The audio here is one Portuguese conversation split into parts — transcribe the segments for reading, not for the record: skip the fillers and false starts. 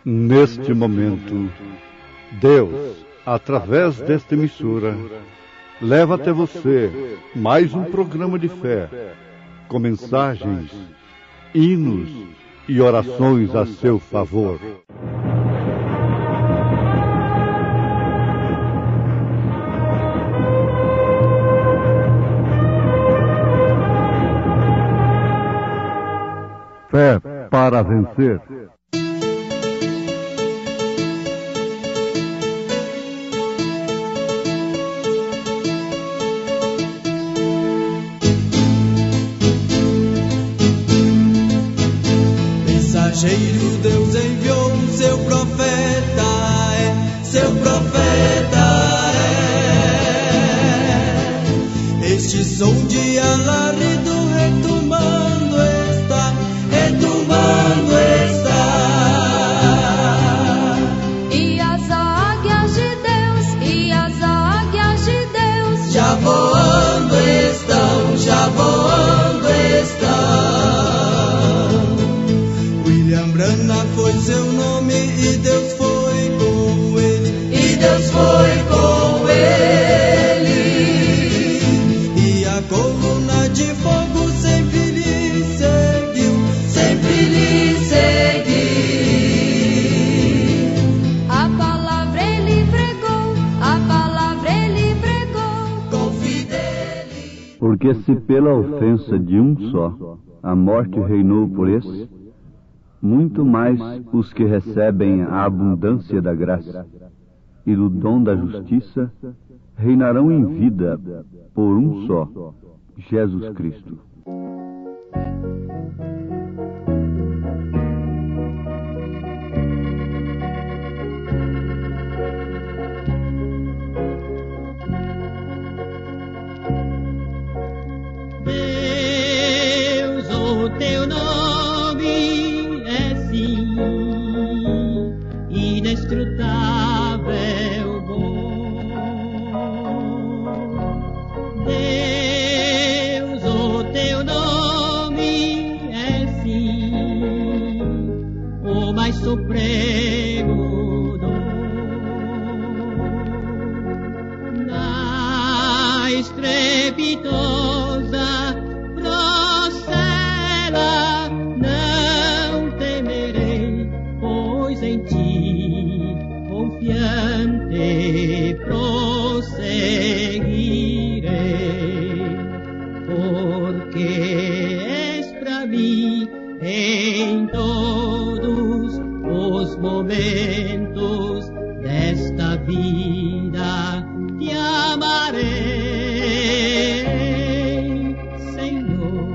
Neste momento, Deus, através desta emissora, leva até você mais um programa de fé, com mensagens, hinos e orações a seu favor. Fé para vencer. Mensageiro, Deus enviou seu profeta, seu profeta Este som de alarido retumbando está, retumbando está. E as águias de Deus, e as águias de Deus já voando estão, já voando estão. Branham foi seu nome e Deus foi com ele, e Deus foi com ele. E a coluna de fogo sempre lhe seguiu, sempre lhe seguiu. A palavra ele pregou, a palavra ele pregou com fidelidade. Porque se pela ofensa de um só a morte reinou por esse, muito mais os que recebem a abundância da graça e do dom da justiça reinarão em vida por um só, Jesus Cristo. Deus, o teu nome inescrutável bom. Deus, o teu nome é sim o mais supremo dom. Na estrepitosa procela não temerei, pois em ti confiante prosseguirei, porque és pra mim em todos os momentos desta vida, te amarei, Senhor.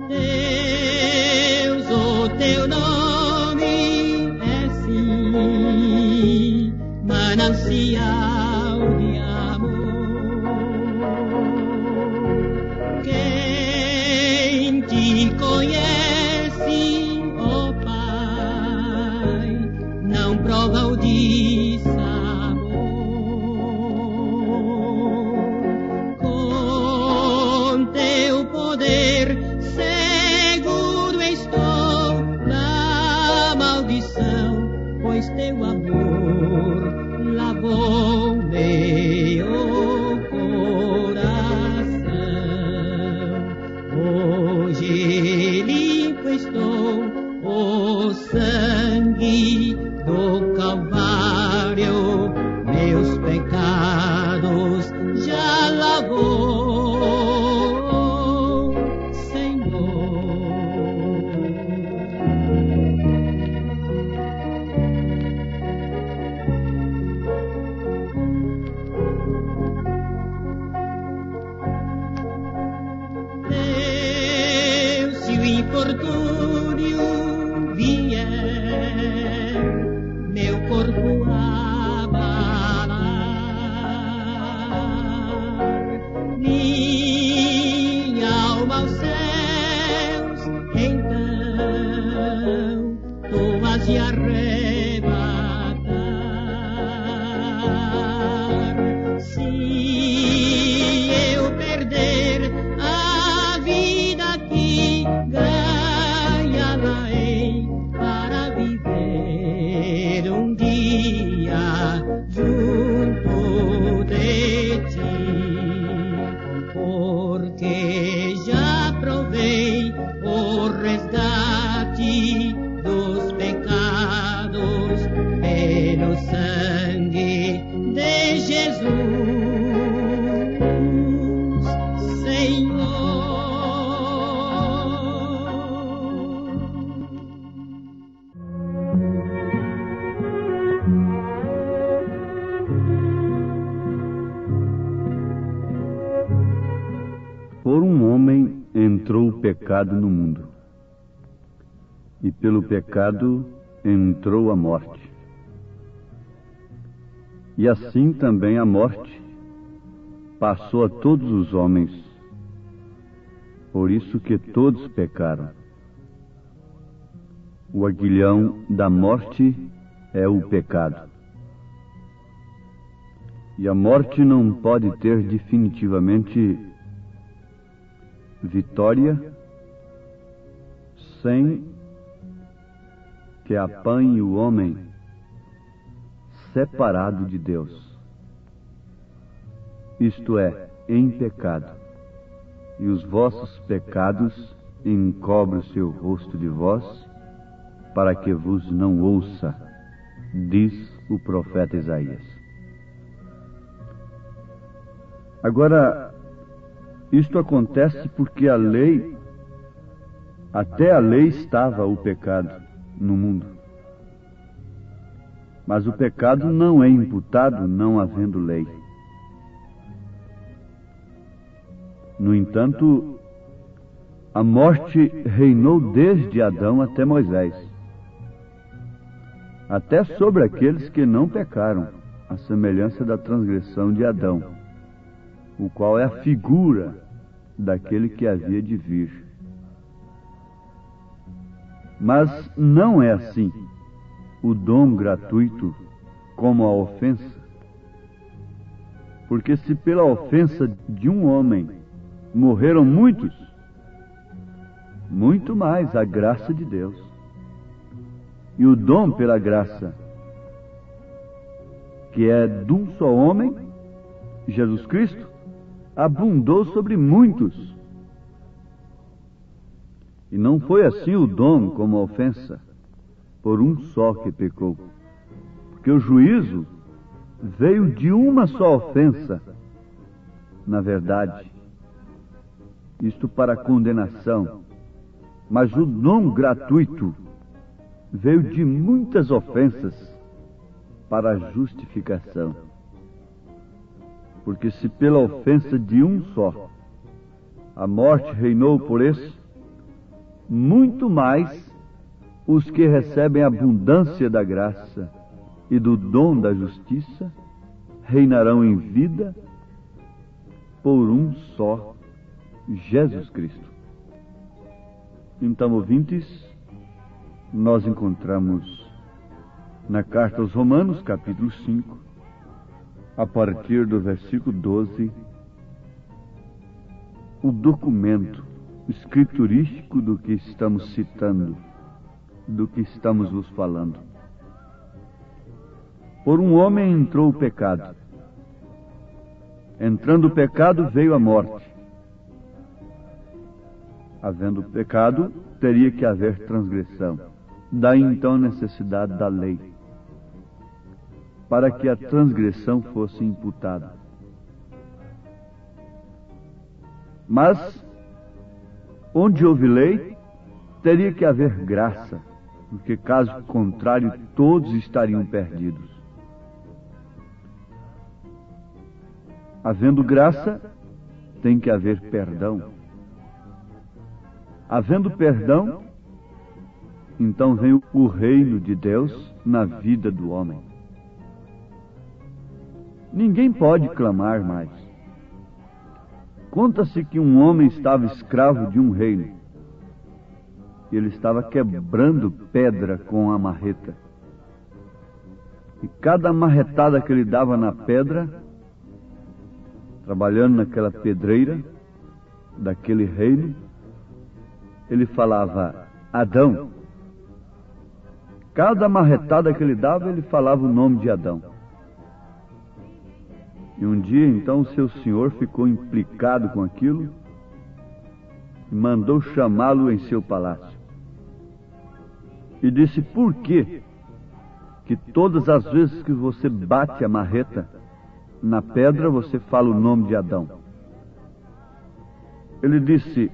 Deus, o teu nome é sim manancial de amor. Quem te conhece, ó Pai, não prova o dissabor. Com teu poder seguro estou da maldição, pois teu amor lavou meu coração. Hoje limpo estou, o sangue do Calvário meus pecados já lavou, Senhor. Deus, se o infortúnio vier, meu corpo abalar, minha alma aos céus, então tu has de arrebatar. entrou o pecado no mundo, e pelo pecado entrou a morte. E assim também a morte passou a todos os homens, por isso que todos pecaram. O aguilhão da morte é o pecado. E a morte não pode ter definitivamente vitória sem que apanhe o homem separado de Deus, isto é, em pecado, e os vossos pecados encobrem o seu rosto de vós, para que vos não ouça, diz o profeta Isaías. Agora, isto acontece porque a lei, até a lei estava o pecado no mundo. Mas o pecado não é imputado não havendo lei. No entanto, a morte reinou desde Adão até Moisés, até sobre aqueles que não pecaram, à semelhança da transgressão de Adão, o qual é a figura daquele que havia de vir. Mas não é assim o dom gratuito como a ofensa. Porque se pela ofensa de um homem morreram muitos, muito mais a graça de Deus. E o dom pela graça, que é de um só homem, Jesus Cristo, abundou sobre muitos. E não foi assim o dom como a ofensa, por um só que pecou. Porque o juízo veio de uma só ofensa, na verdade, isto para a condenação. Mas o dom gratuito veio de muitas ofensas para a justificação. Porque se pela ofensa de um só a morte reinou por esse, muito mais os que recebem a abundância da graça e do dom da justiça reinarão em vida por um só, Jesus Cristo. Então, ouvintes, nós encontramos na carta aos Romanos, capítulo 5, a partir do versículo 12, o documento escriturístico do que estamos citando, do que estamos vos falando. Por um homem entrou o pecado. Entrando o pecado, veio a morte. Havendo pecado, teria que haver transgressão. Daí então a necessidade da lei, para que a transgressão fosse imputada. Mas, onde houve lei, teria que haver graça, porque caso contrário, todos estariam perdidos. Havendo graça, tem que haver perdão. Havendo perdão, então vem o reino de Deus na vida do homem. Ninguém pode clamar mais. Conta-se que um homem estava escravo de um reino. Ele estava quebrando pedra com a marreta. E cada marretada que ele dava na pedra, trabalhando naquela pedreira daquele reino, ele falava: Adão. Cada marretada que ele dava, ele falava o nome de Adão. E um dia, então, o seu senhor ficou implicado com aquilo e mandou chamá-lo em seu palácio. E disse: por que todas as vezes que você bate a marreta na pedra, você fala o nome de Adão? Ele disse,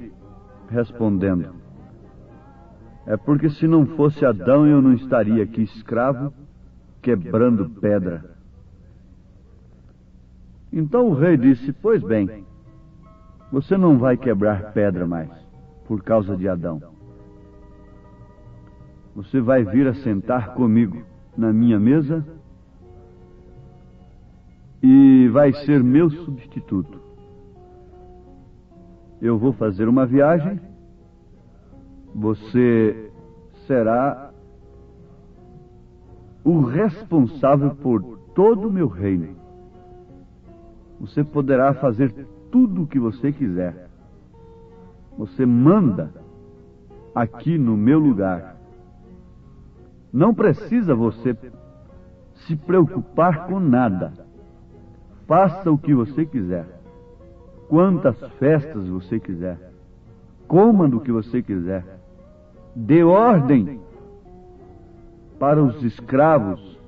respondendo: é porque se não fosse Adão, eu não estaria aqui escravo, quebrando pedra. Então o rei disse: pois bem, você não vai quebrar pedra mais. por causa de Adão. Você vai vir a sentar comigo na minha mesa e vai ser meu substituto. Eu vou fazer uma viagem, você será o responsável por todo o meu reino. Você poderá fazer tudo o que você quiser. Você manda aqui no meu lugar. Não precisa você se preocupar com nada. Faça o que você quiser. Quantas festas você quiser. Coma do que você quiser. Dê ordem para os escravos.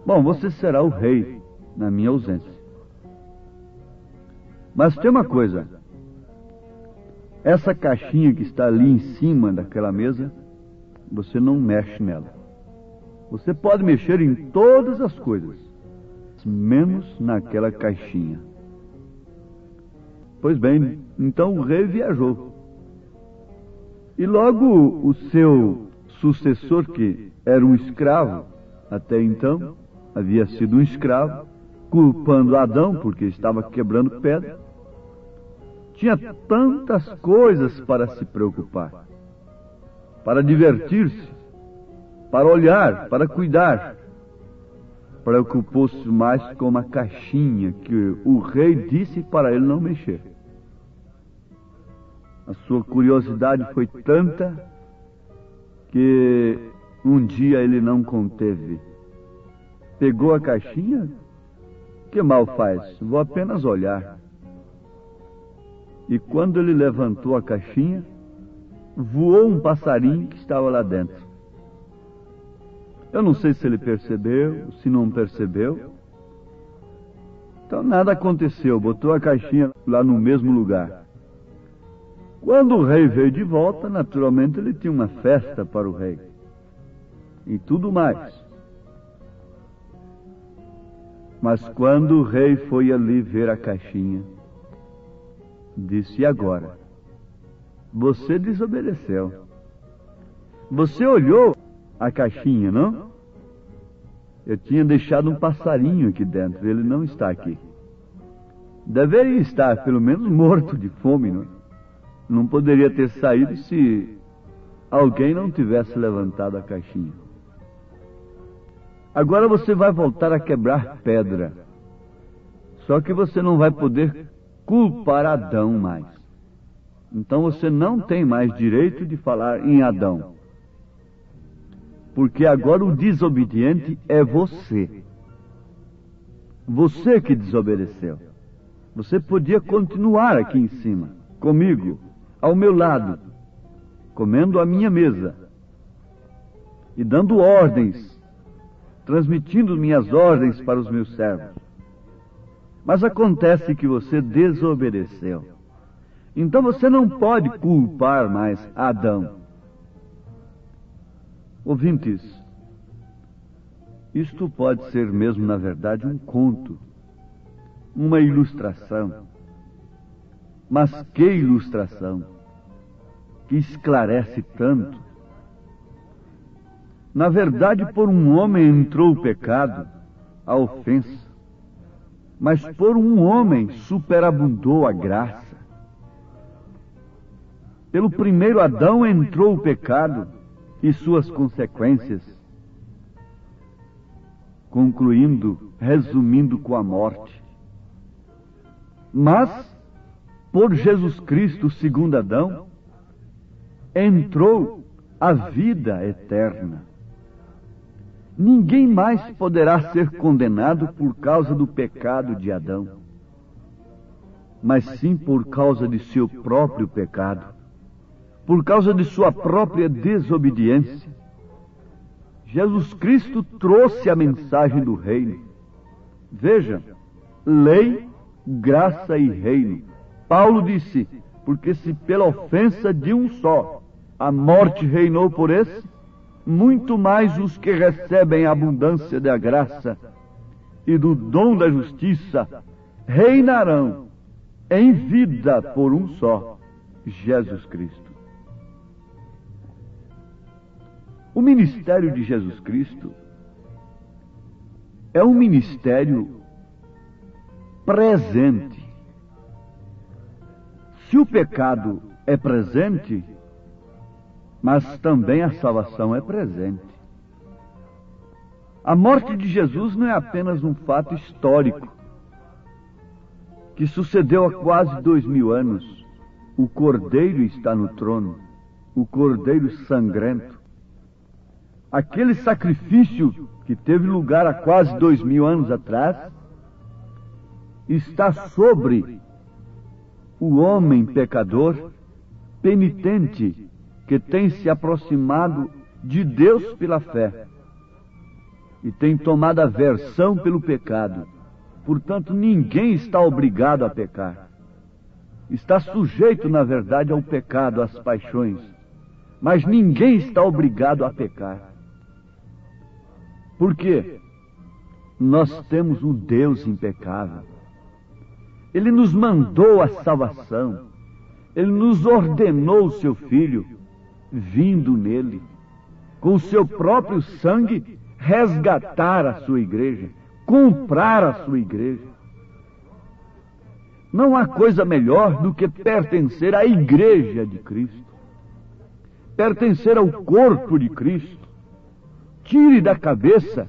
Bom, você será o rei na minha ausência. Mas tem uma coisa. Essa caixinha que está ali em cima daquela mesa, você não mexe nela. Você pode mexer em todas as coisas, menos naquela caixinha. Pois bem, então o rei viajou. E logo o seu sucessor, que era um escravo, até então havia sido um escravo, culpando Adão porque estava quebrando pedra, tinha tantas coisas para se preocupar, para divertir-se, para olhar, para cuidar. Preocupou-se mais com uma caixinha que o rei disse para ele não mexer. A sua curiosidade foi tanta que um dia ele não conteve. Pegou a caixinha, que mal faz? Vou apenas olhar. E quando ele levantou a caixinha, voou um passarinho que estava lá dentro. Eu não sei se ele percebeu, se não percebeu. Então nada aconteceu, botou a caixinha lá no mesmo lugar. Quando o rei veio de volta, naturalmente ele tinha uma festa para o rei. E tudo mais. Mas quando o rei foi ali ver a caixinha, disse: e agora? Você desobedeceu. Você olhou a caixinha, não? Eu tinha deixado um passarinho aqui dentro, ele não está aqui. Deveria estar, pelo menos, morto de fome, não? Não poderia ter saído se alguém não tivesse levantado a caixinha. Agora você vai voltar a quebrar pedra. Só que você não vai poder culpar Adão mais. Então você não tem mais direito de falar em Adão. Porque agora o desobediente é você. Você que desobedeceu. Você podia continuar aqui em cima, comigo, ao meu lado, comendo à minha mesa e dando ordens, transmitindo minhas ordens para os meus servos. Mas acontece que você desobedeceu. Então você não pode culpar mais Adão. Ouvintes, isto pode ser mesmo, na verdade, um conto, uma ilustração. Mas que ilustração, que esclarece tanto. Na verdade, por um homem entrou o pecado, a ofensa, mas por um homem superabundou a graça. Pelo primeiro Adão entrou o pecado e suas consequências, resumindo com a morte. Mas, por Jesus Cristo, segundo Adão, entrou a vida eterna. Ninguém mais poderá ser condenado por causa do pecado de Adão, mas sim por causa de seu próprio pecado, por causa de sua própria desobediência. Jesus Cristo trouxe a mensagem do reino. Veja, lei, graça e reino. Paulo disse: porque se pela ofensa de um só a morte reinou por esse, muito mais os que recebem a abundância da graça e do dom da justiça reinarão em vida por um só, Jesus Cristo. O ministério de Jesus Cristo é um ministério presente. Se o pecado é presente, mas também a salvação é presente. A morte de Jesus não é apenas um fato histórico que sucedeu há quase 2000 anos. O Cordeiro está no trono, o Cordeiro sangrento. Aquele sacrifício que teve lugar há quase 2000 anos atrás está sobre o homem pecador, penitente, que tem se aproximado de Deus pela fé e tem tomado aversão pelo pecado. Portanto, ninguém está obrigado a pecar. Está sujeito, na verdade, ao pecado, às paixões. Mas ninguém está obrigado a pecar. Por quê? Nós temos um Deus impecável. Ele nos mandou a salvação. Ele nos ordenou o seu Filho, vindo nele, com o seu próprio sangue, resgatar a sua igreja, comprar a sua igreja. Não há coisa melhor do que pertencer à igreja de Cristo, pertencer ao corpo de Cristo. Tire da cabeça,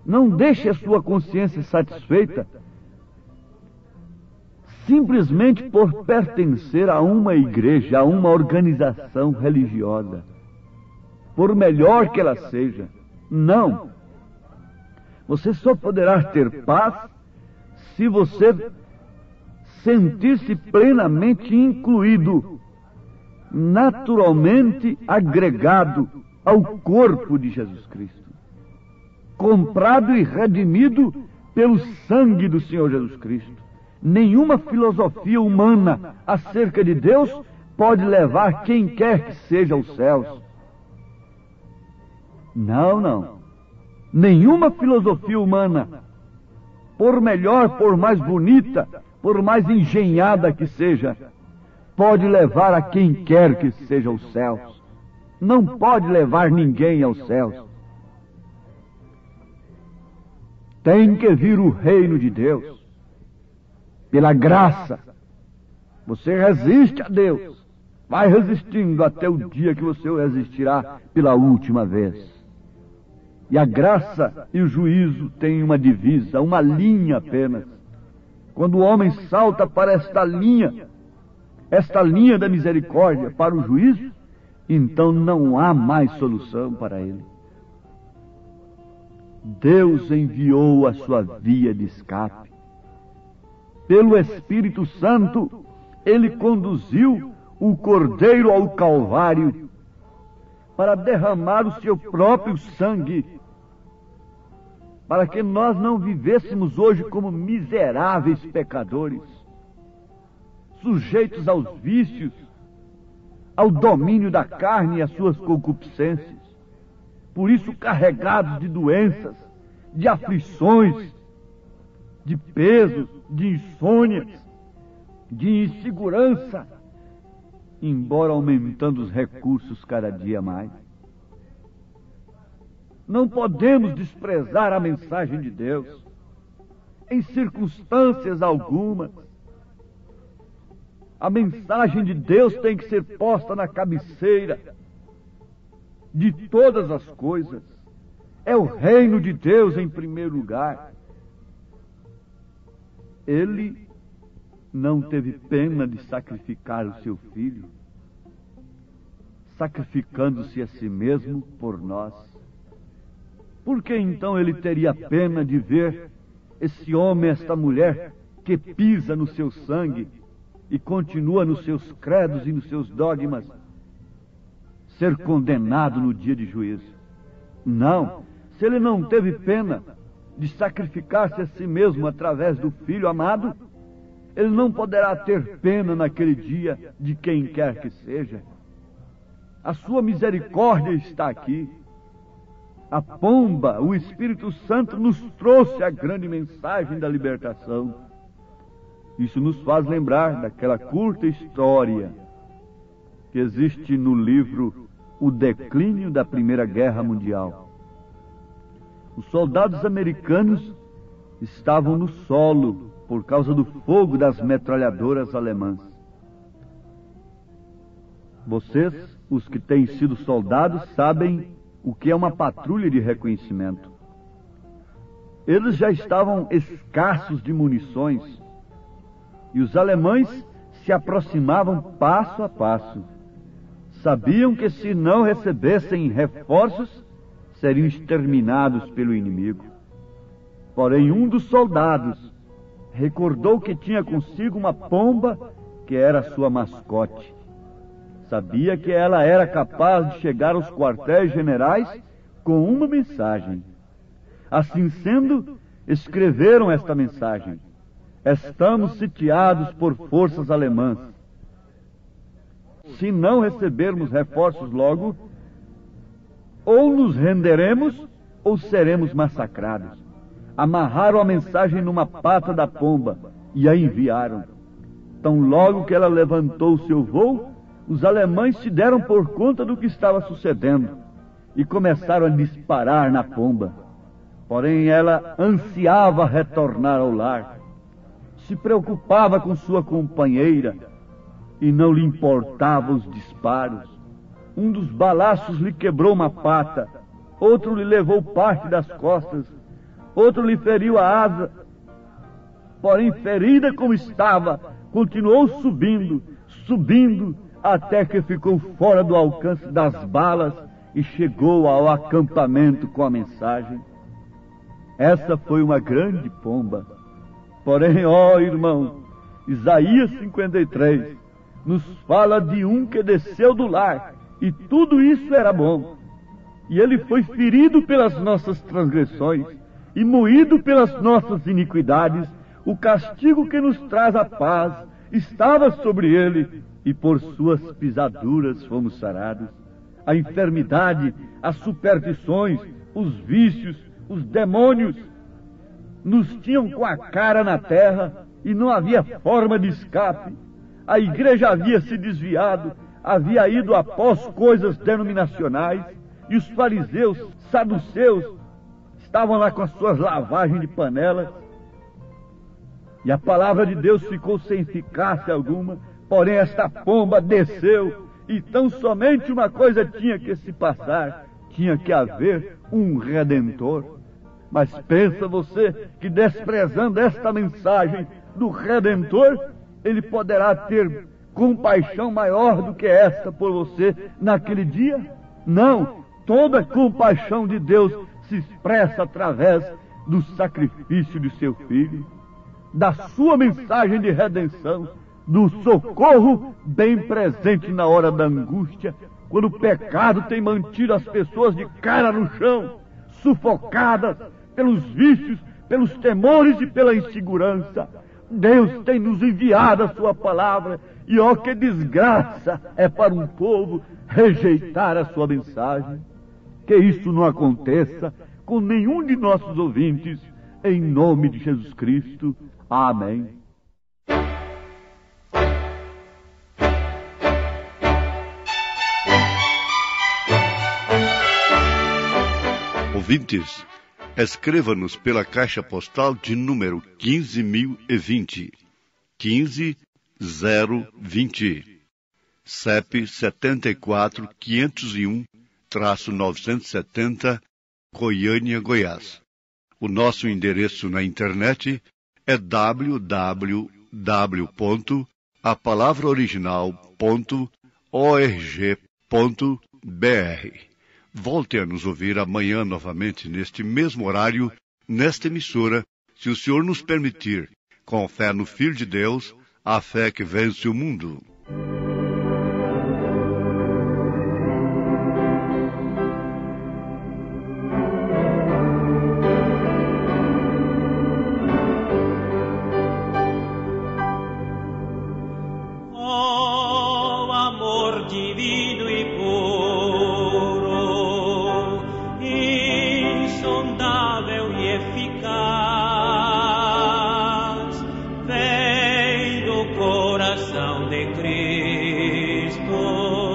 não deixe a sua consciência satisfeita simplesmente por pertencer a uma igreja, a uma organização religiosa, por melhor que ela seja. Não. Você só poderá ter paz se você sentir-se plenamente incluído, naturalmente agregado ao corpo de Jesus Cristo, comprado e redimido pelo sangue do Senhor Jesus Cristo. Nenhuma filosofia humana acerca de Deus pode levar quem quer que seja aos céus. Não, não. Nenhuma filosofia humana, por melhor, por mais bonita, por mais engenhada que seja, pode levar a quem quer que seja aos céus. Não pode levar ninguém aos céus. Tem que vir o reino de Deus. Pela graça. Você resiste a Deus. Vai resistindo até o dia que você o resistirá pela última vez. E a graça e o juízo têm uma divisa, uma linha apenas. Quando o homem salta para esta linha da misericórdia, para o juízo, então não há mais solução para ele. Deus enviou a sua via de escape. Pelo Espírito Santo, Ele conduziu o Cordeiro ao Calvário para derramar o seu próprio sangue, para que nós não vivêssemos hoje como miseráveis pecadores, sujeitos aos vícios, ao domínio da carne e às suas concupiscências, por isso carregados de doenças, de aflições, de pesos, de insônias, de insegurança, embora aumentando os recursos cada dia mais. Não podemos desprezar a mensagem de Deus, em circunstâncias algumas. A mensagem de Deus tem que ser posta na cabeceira de todas as coisas. É o reino de Deus em primeiro lugar. Ele não teve pena de sacrificar o seu filho, sacrificando-se a si mesmo por nós. Por que então ele teria pena de ver esse homem, esta mulher, que pisa no seu sangue e continua nos seus credos e nos seus dogmas, ser condenado no dia de juízo? Não. Se ele não teve pena de sacrificar-se a si mesmo através do Filho amado, ele não poderá ter pena naquele dia de quem quer que seja. A sua misericórdia está aqui. A pomba, o Espírito Santo, nos trouxe a grande mensagem da libertação. Isso nos faz lembrar daquela curta história que existe no livro O Declínio da Primeira Guerra Mundial. Os soldados americanos estavam no solo por causa do fogo das metralhadoras alemãs. Vocês, os que têm sido soldados, sabem o que é uma patrulha de reconhecimento. Eles já estavam escassos de munições e os alemães se aproximavam passo a passo. Sabiam que se não recebessem reforços, seriam exterminados pelo inimigo. Porém, um dos soldados recordou que tinha consigo uma pomba que era sua mascote. Sabia que ela era capaz de chegar aos quartéis generais com uma mensagem. Assim sendo, escreveram esta mensagem: estamos sitiados por forças alemãs. Se não recebermos reforços logo, ou nos renderemos ou seremos massacrados. Amarraram a mensagem numa pata da pomba e a enviaram. Tão logo que ela levantou o seu voo, os alemães se deram por conta do que estava sucedendo e começaram a disparar na pomba. Porém, ela ansiava retornar ao lar, se preocupava com sua companheira e não lhe importavam os disparos. Um dos balaços lhe quebrou uma pata, outro lhe levou parte das costas, outro lhe feriu a asa. Porém, ferida como estava, continuou subindo, até que ficou fora do alcance das balas e chegou ao acampamento com a mensagem. Essa foi uma grande pomba. Porém, ó irmão, Isaías 53 nos fala de um que desceu do lar, e tudo isso era bom. E ele foi ferido pelas nossas transgressões e moído pelas nossas iniquidades. O castigo que nos traz a paz estava sobre ele, e por suas pisaduras fomos sarados. A enfermidade, as superstições, os vícios, os demônios nos tinham com a cara na terra e não havia forma de escape. A igreja havia se desviado, havia ido após coisas denominacionais, e os fariseus, saduceus, estavam lá com as suas lavagens de panelas, e a palavra de Deus ficou sem eficácia alguma. Porém, esta pomba desceu, e tão somente uma coisa tinha que se passar: tinha que haver um Redentor. Mas pensa você que, desprezando esta mensagem do Redentor, ele poderá ter compaixão maior do que esta por você naquele dia? Não, toda a compaixão de Deus se expressa através do sacrifício de seu Filho, da sua mensagem de redenção, do socorro bem presente na hora da angústia, quando o pecado tem mantido as pessoas de cara no chão, sufocadas pelos vícios, pelos temores e pela insegurança. Deus tem nos enviado a sua palavra, e ó, que desgraça é para um povo rejeitar a sua mensagem. Que isso não aconteça com nenhum de nossos ouvintes, em nome de Jesus Cristo. Amém. Ouvintes, escreva-nos pela caixa postal de número 15.020, 15020, CEP 74.501-970, Goiânia, Goiás. O nosso endereço na internet é www.apalavraoriginal.org.br. Volte a nos ouvir amanhã novamente neste mesmo horário, nesta emissora, se o Senhor nos permitir, com fé no Filho de Deus, a fé que vence o mundo. Vem do coração de Cristo.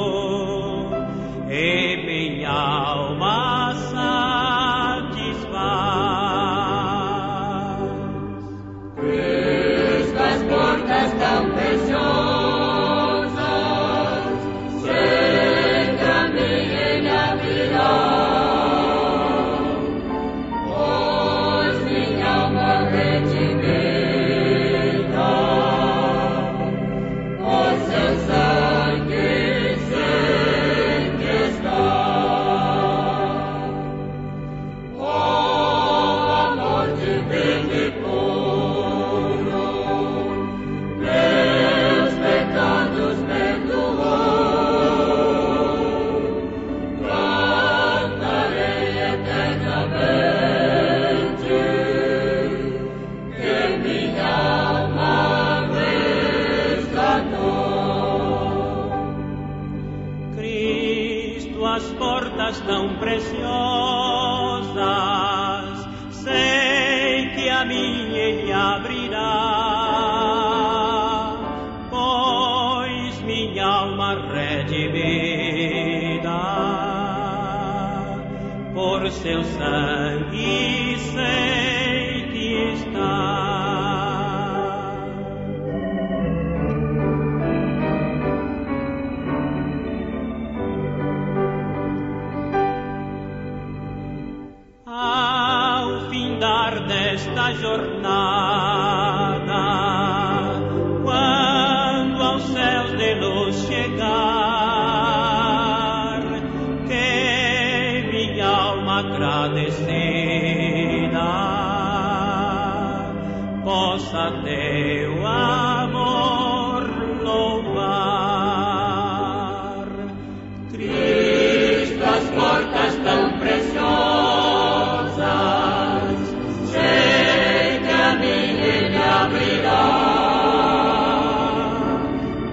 Tão preciosas, sei que a mim ele abrirá, pois minha alma redimida por seu sangue sei que está. Desta jornada, quando aos céus de luz chegar, que minha alma agradecida possa teu amor louvar. Cristo, as portas tão preciosas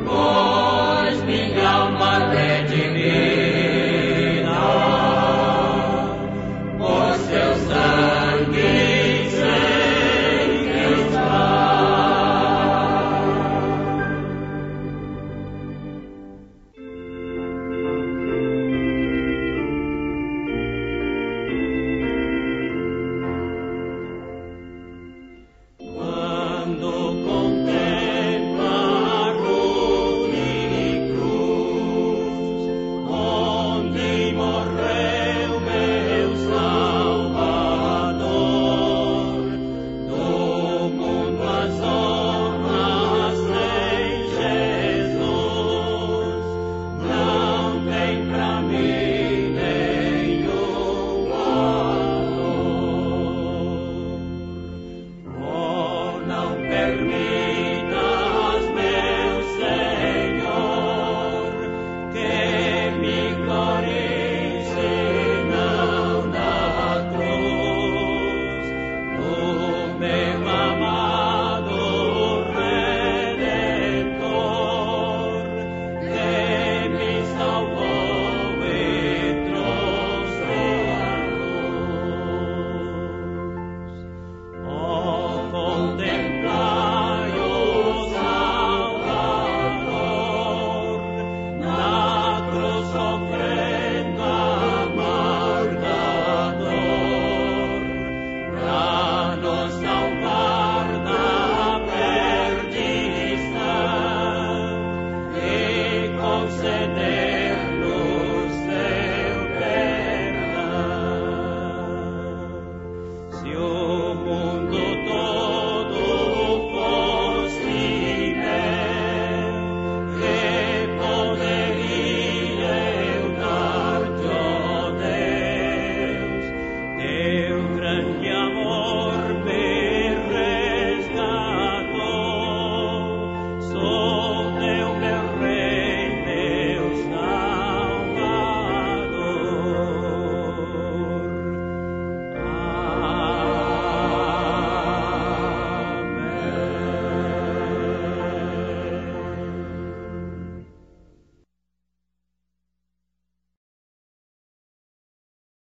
pois minha alma redimida por seu sangue sei que está. Quando